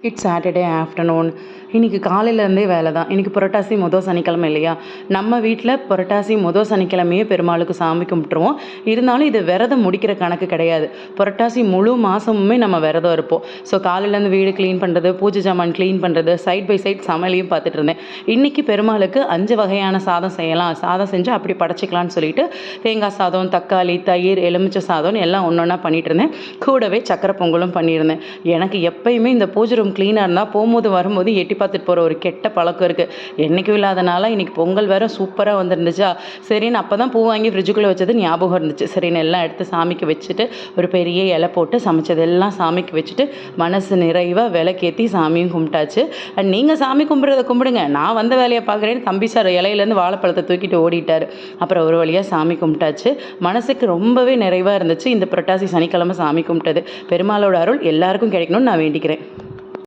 It's Saturday afternoon. இன்றைக்கி காலையிலேருந்தே வேலை தான். இன்றைக்கி புரட்டாசி மொதல் சனிக்கிழமை இல்லையா? நம்ம வீட்டில் புரட்டாசி மொதல் சனிக்கிழமையே பெருமாளுக்கு சாமி கும்பிட்ருவோம். இருந்தாலும் இது விரதம் முடிக்கிற கணக்கு கிடையாது. புரட்டாசி முழு மாதமுமே நம்ம விரதம் இருப்போம். ஸோ காலையிலேருந்து வீடு க்ளீன் பண்ணுறது, பூஜை ஜாமான் க்ளீன் பண்ணுறது, சைட் பை சைட் சமையலையும் பார்த்துட்டு இருந்தேன். இன்றைக்கி பெருமாளுக்கு 5 வகையான சாதம் செய்யலாம், சாதம் செஞ்சு அப்படி படைச்சிக்கலான்னு சொல்லிட்டு தேங்காய் சாதம், தக்காளி, தயிர், எலுமிச்சை சாதம்னு எல்லாம் ஒன்று ஒன்றா பண்ணிகிட்டு இருந்தேன். கூடவே சக்கரை பொங்கலும் பண்ணியிருந்தேன். எனக்கு எப்பயுமே இந்த பூஜை ரூம் க்ளீனாக இருந்தால் போகும்போது வரும்போது எட்டி பார்த்துட்டு போகிற ஒரு கெட்ட பழக்கம் இருக்குது. என்றைக்கும் இல்லாதனால இன்றைக்கி பொங்கல் வேறு சூப்பராக வந்துருந்துச்சா, சரின்னு அப்போ தான் பூ வாங்கி ஃப்ரிட்ஜுக்குள்ளே வச்சது ஞாபகம் இருந்துச்சு. சரின்னு எல்லாம் எடுத்து சாமிக்கு வச்சுட்டு ஒரு பெரிய இலை போட்டு சமைச்சதெல்லாம் சாமிக்கு வச்சுட்டு மனசு நிறைவாக விளக்கேற்றி சாமியும் கும்பிட்டாச்சு. அண்ட் நீங்கள் சாமி கும்பிட்றத கும்பிடுங்க, நான் வந்த வேலையை பார்க்குறேன்னு தம்பி சார் இலையிலேருந்து வாழைப்பழத்தை தூக்கிட்டு ஓடிட்டார். அப்புறம் ஒரு வழியாக சாமி கும்பிட்டாச்சு. மனசுக்கு ரொம்பவே நிறைவாக இருந்துச்சு இந்த புரட்டாசி சனிக்கிழமை சாமி கும்பிட்டது. பெருமாளோட அருள் எல்லாருக்கும் கிடைக்கணும்னு நான் வேண்டிக்கிறேன்.